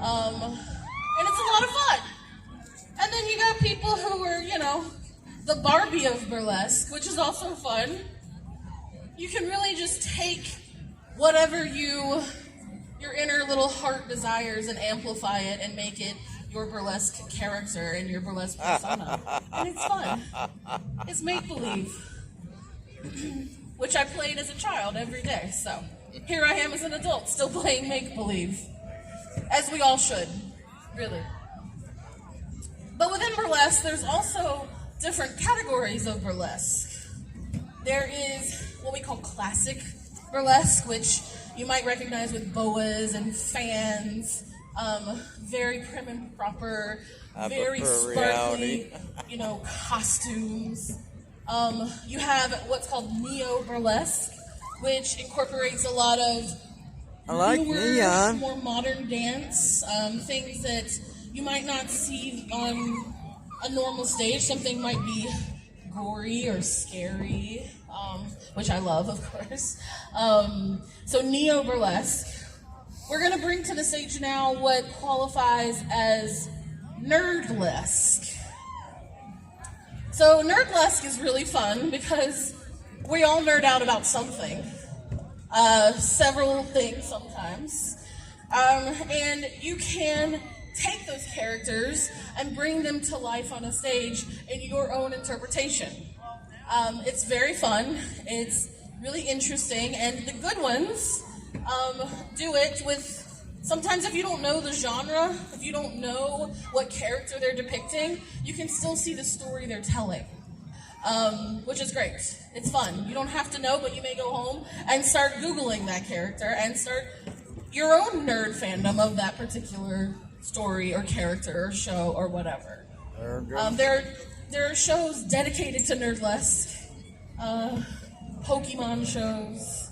And it's a lot of fun. And then you got people who are, the Barbie of burlesque, which is also fun. You can really just take whatever your inner little heart desires and amplify it and make it your burlesque character and your burlesque persona. And it's fun. It's make-believe, which I played as a child every day. So here I am as an adult, still playing make-believe, as we all should, really. But within burlesque, there's also different categories of burlesque. There is what we call classic burlesque, which you might recognize with boas and fans, very prim and proper, very sparkly, costumes. You have what's called neo-burlesque, which incorporates a lot of newer, more modern dance, things that you might not see on a normal stage. Something might be gory or scary, which I love, of course. So neo-burlesque. We're going to bring to the stage now what qualifies as nerdlesque. So nerdlesque is really fun because we all nerd out about something. Several things sometimes. And you can take those characters and bring them to life on a stage in your own interpretation. It's very fun. It's really interesting. And the good ones do it with, sometimes if you don't know the genre, if you don't know what character they're depicting, you can still see the story they're telling, which is great. It's fun. You don't have to know, but you may go home and start Googling that character and start your own nerd fandom of that particular story or character or show or whatever. There are shows dedicated to nerdlesque, Pokemon shows,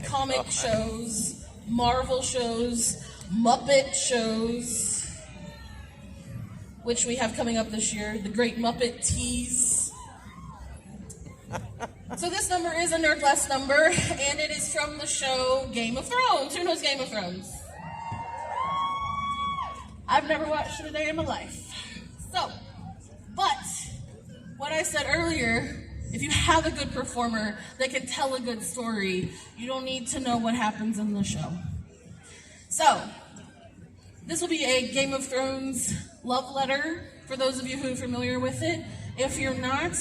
comic shows, Marvel shows, Muppet shows, which we have coming up this year, the Great Muppet Tease. So this number is a nerdlesque number, and it is from the show Game of Thrones. Who knows Game of Thrones? I've never watched it a day in my life. So, but what I said earlier, if you have a good performer that can tell a good story, you don't need to know what happens in the show. So, this will be a Game of Thrones love letter for those of you who are familiar with it. If you're not,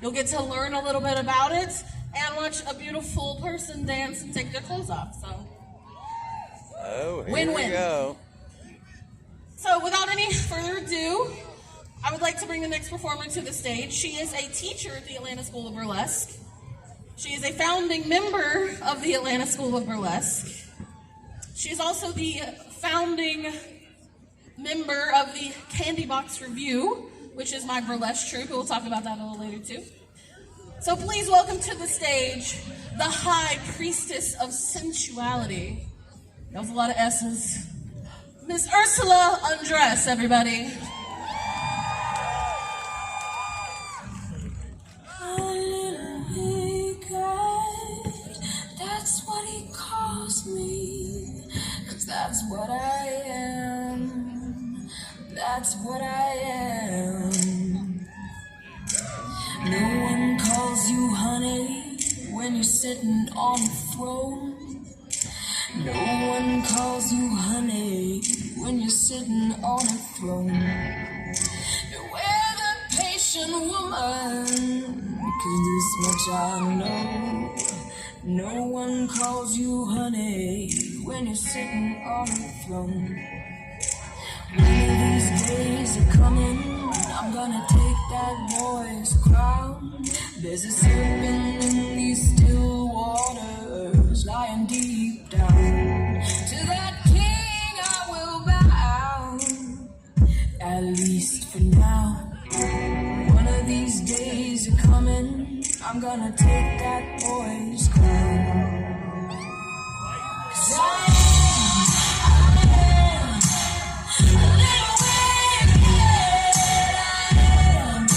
you'll get to learn a little bit about it and watch a beautiful person dance and take their clothes off. So, win-win. We go. So, without any further ado, I would like to bring the next performer to the stage. She is a teacher at the Atlanta School of Burlesque. She is a founding member of the Atlanta School of Burlesque. She is also the founding member of the Candy Box Review, which is my burlesque troupe. We'll talk about that a little later, too. So please welcome to the stage the High Priestess of Sensuality. That was a lot of S's. Miss Ursula Andress, everybody. That's what he calls me, 'cause that's what I am, that's what I am. No one calls you honey when you're sitting on a throne. No one calls you honey when you're sitting on a throne. Beware the patient woman, 'cause this much I know. No one calls you honey when you're sitting on a throne. One of these days are coming, I'm gonna take that boy's crown. There's a serpent in these still waters, lying deep down. To that king I will bow, at least for now. One of these days are coming, I'm gonna take that boy's crown. 'Cause I am a little wicked. I am.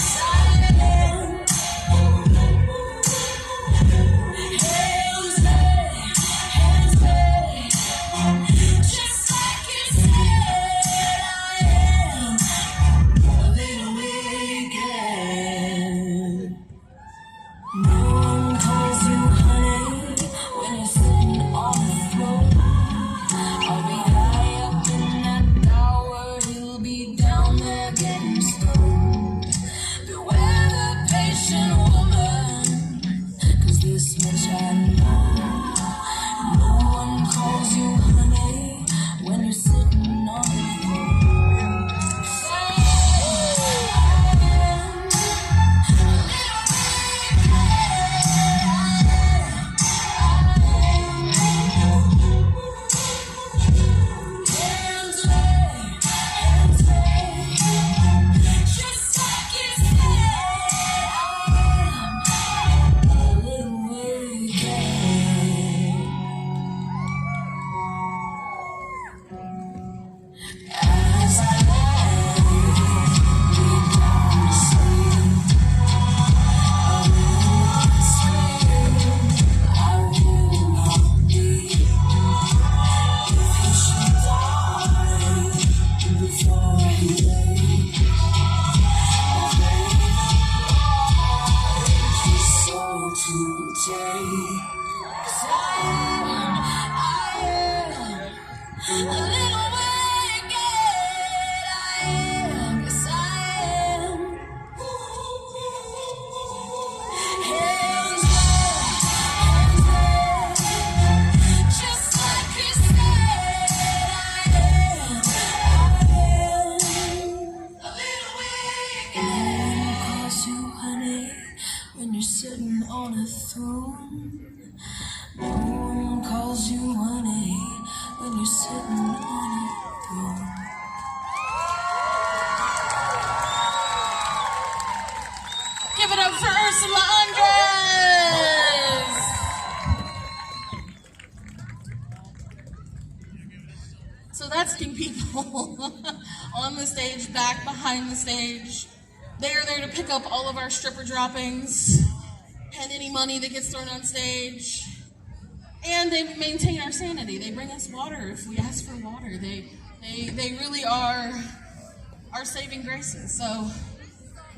Hands me, just A little wicked, I am, yes I am. Hands up, just like you said, I am. A little wicked. No one calls you honey when you're sitting on a throne. No one calls you honey when you're sitting on a throne. Give it up for Ursula Andres! So that's King people on the stage, back behind the stage. They are there to pick up all of our stripper droppings and any money that gets thrown on stage. And they maintain our sanity. They bring us water if we ask for water. They really are our saving graces. So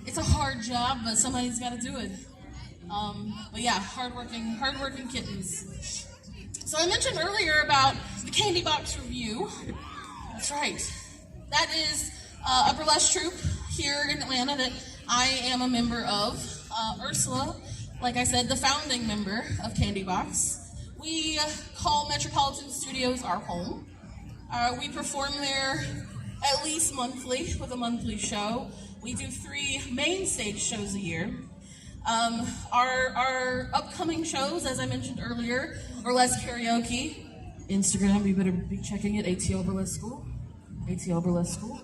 it's a hard job, but somebody's got to do it. But yeah, hardworking kittens. So I mentioned earlier about the Candy Box Review. That's right. That is a burlesque troupe here in Atlanta that I am a member of. Ursula, like I said, the founding member of Candy Box. We call Metropolitan Studios our home. We perform there at least monthly with a monthly show. We do 3 main stage shows a year. Our upcoming shows, as I mentioned earlier, Burlesque Karaoke. Instagram, you better be checking it, ATL Burlesque School. ATL Burlesque School.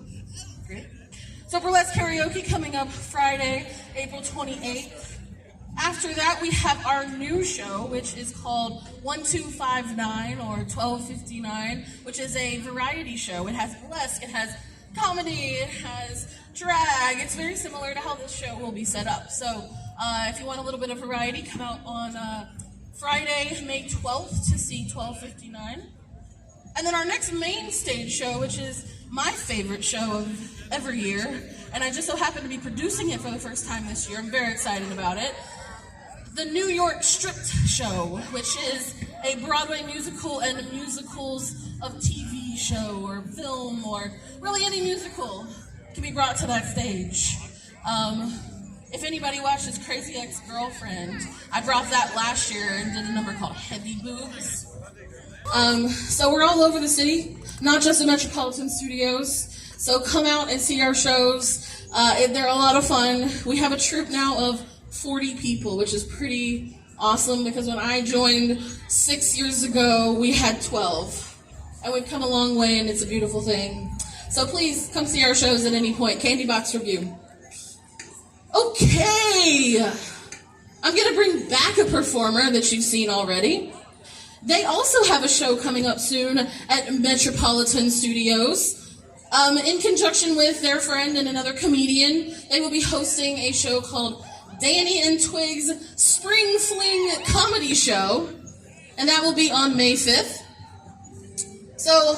Great. So Burlesque Karaoke coming up Friday, April 28th. After that, we have our new show, which is called 1259 or 1259, which is a variety show. It has burlesque, it has comedy, it has drag. It's very similar to how this show will be set up. So if you want a little bit of variety, come out on Friday, May 12th to see 1259. And then our next main stage show, which is my favorite show of every year, and I just so happen to be producing it for the first time this year. I'm very excited about it. The New York Stripped Show, which is a Broadway musical and musicals of TV show or film or really any musical can be brought to that stage. If anybody watches Crazy Ex-Girlfriend, I brought that last year and did a number called Heavy Boobs. So we're all over the city, not just at Metropolitan Studios. So come out and see our shows. They're a lot of fun. We have a troupe now of 40 people, which is pretty awesome because when I joined 6 years ago, we had 12. And we've come a long way and it's a beautiful thing. So please come see our shows at any point. Candy Box Review. Okay, I'm going to bring back a performer that you've seen already. They also have a show coming up soon at Metropolitan Studios. In conjunction with their friend and another comedian, they will be hosting a show called Danny and Twig's Spring Fling Comedy Show, and that will be on May 5th. So